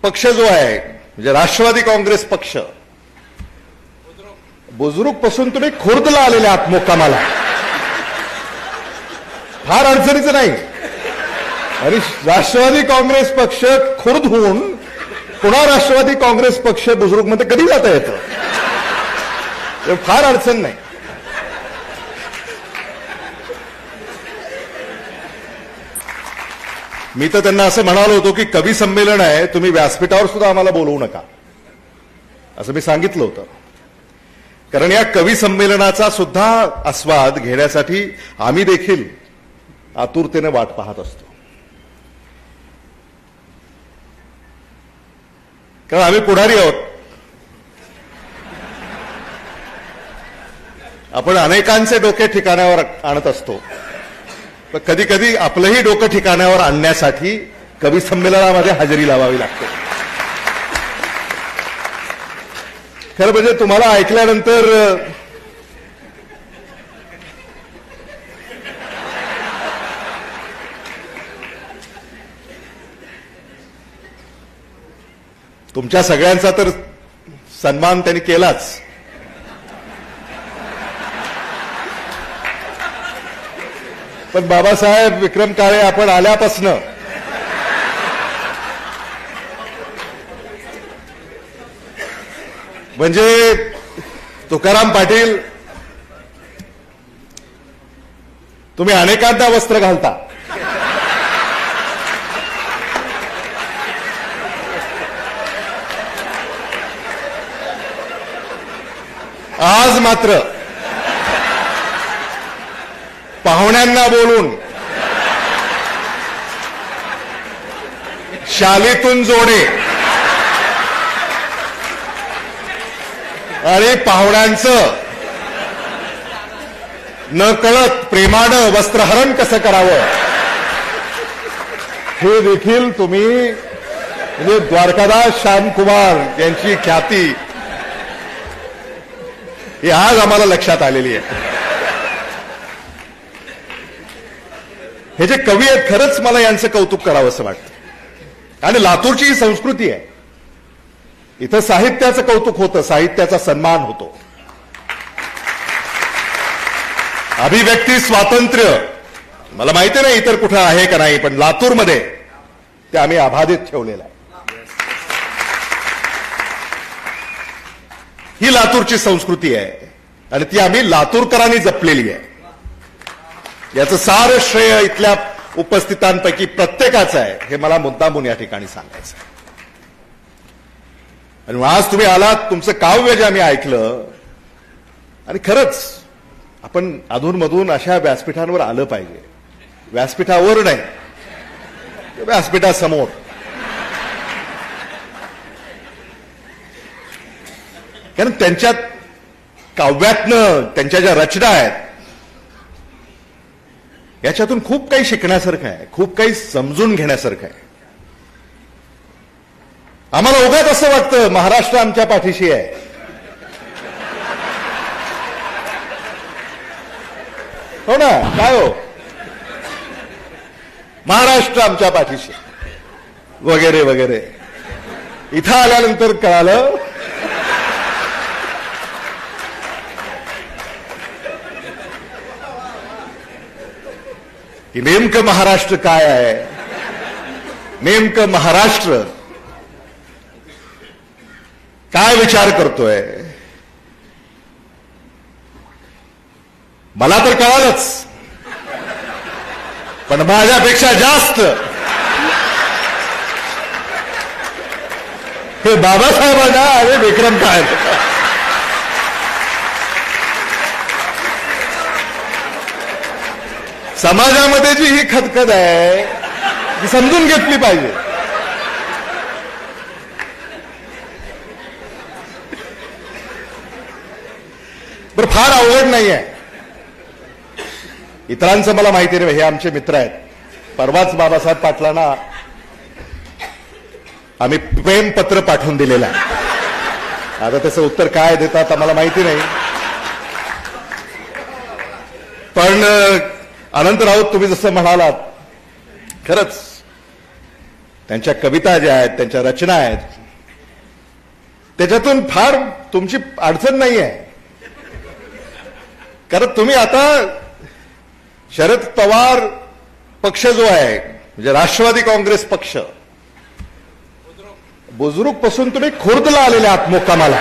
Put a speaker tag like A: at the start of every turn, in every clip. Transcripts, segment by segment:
A: पक्ष जो आहे म्हणजे राष्ट्रवादी काँग्रेस पक्ष, बुजुर्ग पासून तुम्ही खुर्दला आलेले आहात मुक्कामाला, फार अडचणीचं नाही. आणि राष्ट्रवादी काँग्रेस पक्ष खुर्द होऊन पुन्हा राष्ट्रवादी काँग्रेस पक्ष बुजुर्ग मध्ये कधी जाता येतं, फार अडचण नाही. मी तर त्यांना असं म्हणालो होतो की कवी संमेलन आहे, तुम्ही व्यासपीठावर सुद्धा आम्हाला बोलवू नका असं मी सांगितलं होतं. कारण या कवी संमेलनाचा सुद्धा आस्वाद घेण्यासाठी आम्ही देखील आतुरतेने वाट पाहत असतो. कारण आम्ही पुढारी आहोत. आपण अनेकांचे डोके ठिकाणावर आणत असतो, पण कधी कधी आपलंही डोकं ठिकाणावर आणण्यासाठी कवी संमेलनामध्ये हजेरी लावावी लागते. खरं म्हणजे तुम्हाला ऐकल्यानंतर तुमच्या सगळ्यांचा तर सन्मान त्यांनी केलाच, पण बाबासाहेब विक्रम काळे आपण आल्यापासनं म्हणजे तुकाराम पाटील तुम्ही अनेकांना वस्त्र घालता, आज मात्र पाहुण्यांना बोलून शालीतून जोडे आणि पाहुण्यांचं नकळत प्रेमानं वस्त्रहरण कसं करावं हे देखील तुम्ही म्हणजे द्वारकादास श्यामकुमार यांची ख्याती ही आज आम्हाला लक्षात आलेली आहे. हे जे कवी आहेत खरंच मला यांचं कौतुक करावं असं वाटतं. आणि लातूरची ही संस्कृती आहे, इथं साहित्याचं कौतुक होतं, साहित्याचा सन्मान होतो. अभिव्यक्ती स्वातंत्र्य मला माहिती नाही इतर कुठं आहे का नाही, पण लातूरमध्ये ते आम्ही अबाधित ठेवलेलं आहे. ही लातूरची संस्कृती आहे आणि ती आम्ही लातूरकरांनी जपलेली आहे. याचं सारं श्रेय इथल्या उपस्थितांपैकी प्रत्येकाचं आहे, हे मला मुद्दामून या ठिकाणी सांगायचं आहे. आणि आज तुम्ही आलात, तुमचं काव्य जे आम्ही ऐकलं, आणि खरंच आपण अधूनमधून अशा व्यासपीठांवर आलं पाहिजे. व्यासपीठावर नाही, व्यासपीठासमोर. कारण त्यांच्या काव्यातनं त्यांच्या ज्या रचना आहेत याच्यातून खूप काही शिकण्यासारखं आहे, खूप काही समजून घेण्यासारखं आहे. आम्हाला उगाच असं वाटतं महाराष्ट्र आमच्या पाठीशी आहे. हो ना, काय हो, महाराष्ट्र आमच्या पाठीशी वगैरे वगैरे. इथं आल्यानंतर कळालं की नेमकं महाराष्ट्र काय आहे, नेमकं महाराष्ट्र काय विचार करतोय. मला तर कळालंच, पण माझ्यापेक्षा जास्त हे बाबासाहेबांना आणि विक्रम काळे. समाजामध्ये जी ही खदखद आहे ती समजून घेतली पाहिजे. बरं, फार अवघड नाही आहे. इतरांचं मला माहिती नाही, हे आमचे मित्र आहेत. परवाच बाबासाहेब पाटलांना आम्ही प्रेमपत्र पाठवून दिलेलं आहे. आता त्याचं उत्तर काय देतात आम्हाला माहिती नाही, पण अनंत राऊत तुम्ही जसं म्हणालात, खरंच त्यांच्या कविता ज्या आहेत, त्यांच्या रचना आहेत, त्याच्यातून फार तुमची अडचण नाही आहे. कारण तुम्ही आता शरद पवार पक्ष जो आहे, म्हणजे राष्ट्रवादी काँग्रेस पक्ष, बुजुर्ग पासून तुम्ही खुर्दला आलेले आहात मुक्कामाला.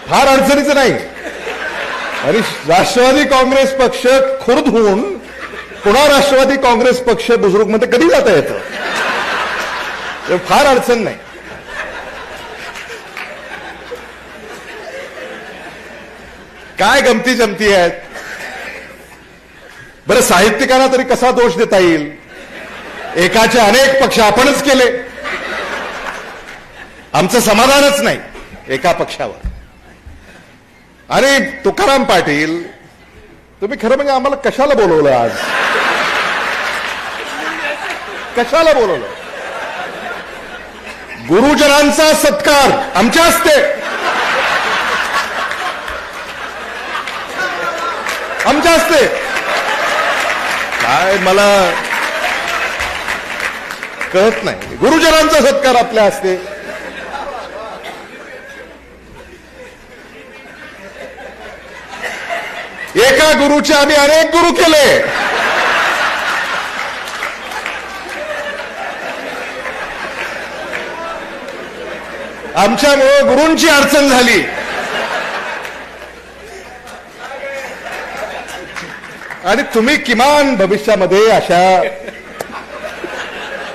A: फार अडचणीचं नाही. आणि राष्ट्रवादी काँग्रेस पक्ष खुर्द होऊन पुन्हा राष्ट्रवादी काँग्रेस पक्ष बुजुर्ग मध्ये कधी जाता येतं, फार अडचण नाही. काय गमती जमती आहेत. बरं, साहित्यिकांना तरी कसा दोष देता येईल. एकाचे अनेक पक्ष आपणच केले. आमचं समाधानच नाही एका पक्षावर. आणि तुकाराम पाटील, तुम्ही खरं म्हणजे आम्हाला कशाला बोलवलं आज? कशाला बोलवलं? गुरुजनांचा सत्कार आमच्या हस्ते, आमच्या हस्ते. काय मला कळत नाही. गुरुजनांचा सत्कार आपल्या हस्ते. एका गुरुचे आम्ही अनेक गुरु केले. आमच्यामुळे गुरूंची अडचण झाली. आणि तुम्ही किमान भविष्यामध्ये अशा,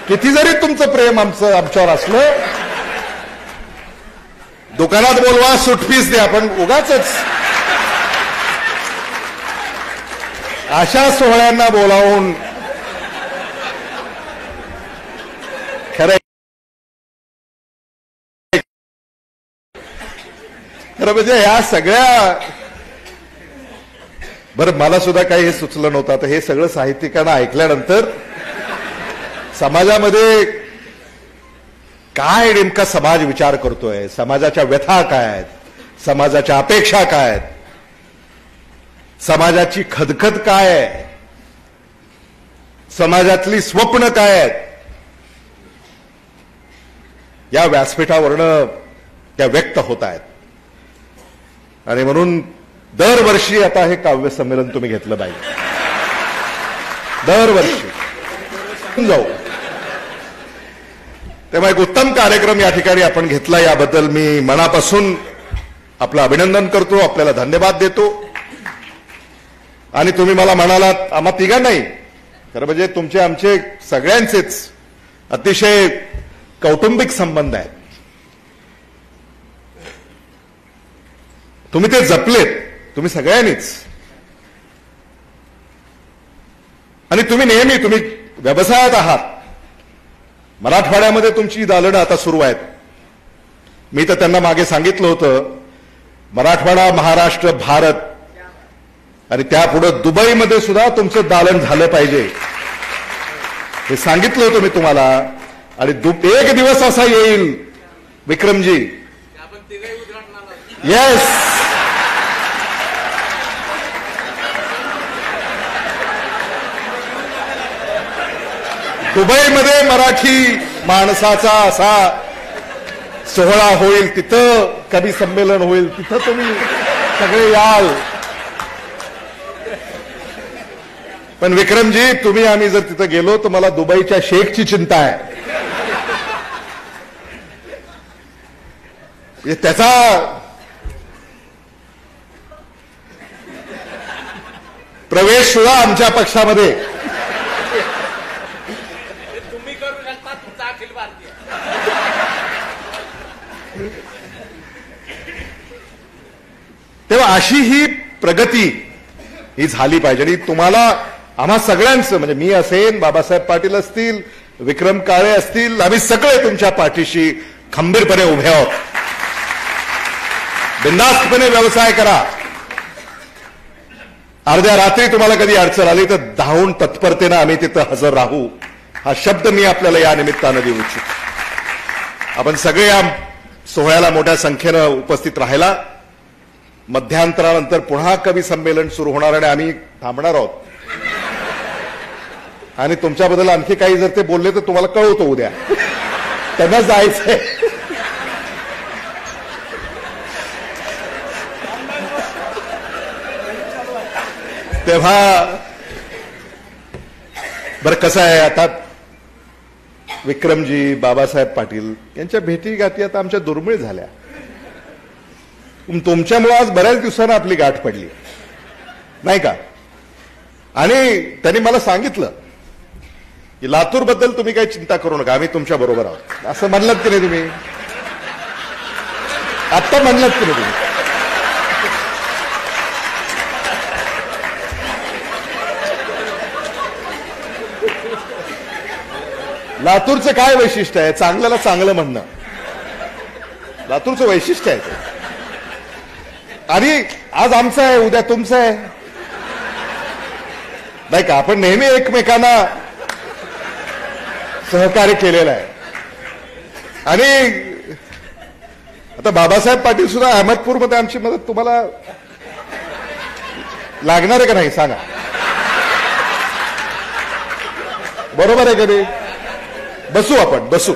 A: किती जरी तुमचं प्रेम आमच्यावर असलं, दुकानात बोलवा, सुटपीस द्या, पण उगाचच अशा सोहळ्यांना बोलावून खरं म्हणजे या सगळ्या. बरं, मला सुद्धा काही हे सुचलं नव्हतं. तर हे सगळं साहित्यिकांना ऐकल्यानंतर समाजामध्ये काय नेमका समाज विचार करतोय, समाजाच्या व्यथा काय आहेत, समाजाच्या अपेक्षा काय आहेत, समाजाची खदखद काय आहे, समाजातली स्वप्न काय आहेत, या व्यासपीठावरनं त्या व्यक्त होत आहेत. आणि म्हणून दरवर्षी आता हे काव्य संमेलन तुम्ही घेतलं पाहिजे. दरवर्षी जाऊ. तेव्हा एक उत्तम कार्यक्रम या ठिकाणी आपण घेतला, याबद्दल मी मनापासून आपलं अभिनंदन करतो, आपल्याला धन्यवाद देतो. आणि तुम्ही मला म्हणालात, आम्हा तिघांनाही, खरं म्हणजे तुमचे आमचे सगळ्यांचेच अतिशय कौटुंबिक संबंध आहेत. तुम्ही ते जपलेत, तुम्ही सगळ्यांनीच. आणि तुम्ही नेहमी, तुम्ही व्यवसायात आहात. मराठवाड्यामध्ये तुमची दालनं आता सुरू आहेत. मी तर त्यांना मागे सांगितलं होतं, मराठवाडा, महाराष्ट्र, भारत आणि त्यापुढे दुबईमध्ये सुद्धा तुमचं दालन झालं पाहिजे, हे सांगितलं होतं मी तुम्हाला. आणि एक दिवस असा येईल विक्रमजी, येस, दुबईमध्ये मराठी माणसाचा असा सोहळा होईल, तिथं कवी संमेलन होईल, तिथं तुम्ही सगळे याल. पण विक्रमजी, तुम्ही आम्ही जर तिथं गेलो तर मला दुबईच्या शेखची चिंता आहे. त्याचा प्रवेश सुद्धा आमच्या पक्षामध्ये.
B: तुम्ही करू शकता, तुमचा अखिल भारतीय.
A: तेव्हा अशी ही प्रगती ही झाली पाहिजे. आणि तुम्हाला, आम्हा सगळ्यांचं, म्हणजे मी असेन, बाबासाहेब पाटील असतील, विक्रम काळे असतील, आम्ही सगळे तुमच्या पाठीशी खंबीरपणे उभे आहोत. बिनधास्तपणे व्यवसाय करा. अर्ध्या रात्री तुम्हाला कधी अडचण आली तर धावून तत्परतेनं आम्ही तिथं हजर राहू, हा शब्द मी आपल्याला या निमित्तानं देऊ इच्छितो. आपण सगळे या सोहळ्याला मोठ्या संख्येनं उपस्थित राहिला. मध्यांतरानंतर पुन्हा कवी संमेलन सुरू होणार आणि आम्ही थांबणार आहोत. आणि तुमच्याबद्दल आणखी काही जर ते बोलले तर तुम्हाला कळवतो उद्या. त्यांना जायचंय. तेव्हा बरं कसं आहे, आता विक्रमजी, बाबासाहेब पाटील यांच्या भेटीगाठी आता आमच्या दुर्मिळ झाल्या. तुमच्यामुळे आज बऱ्याच दिवसांना आपली गाठ पडली नाही का. आणि त्यांनी मला सांगितलं की लातूर बद्दल तुम्ही काही चिंता करू नका, आम्ही तुमच्या बरोबर आहोत. असं म्हणलात की नाही तुम्ही? आत्ता म्हणलात की नाही तुम्ही? लातूरचं काय वैशिष्ट्य आहे? चांगल्याला चांगलं म्हणणं लातूरचं वैशिष्ट्य आहे ते. आणि आज आमचं आहे, उद्या तुमचं आहे नाही का. आपण नेहमी एकमेकांना सहकार्य केलेलं आहे. आणि आता बाबासाहेब पाटील सुद्धा अहमदपूरमध्ये आमची मदत तुम्हाला लागणार आहे का नाही सांगा. बरोबर आहे का नाही? बसू आपण, बसू.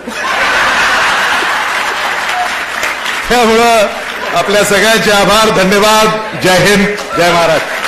A: त्यामुळं आपल्या सगळ्यांचे आभार, धन्यवाद. जय हिंद, जय महाराष्ट्र.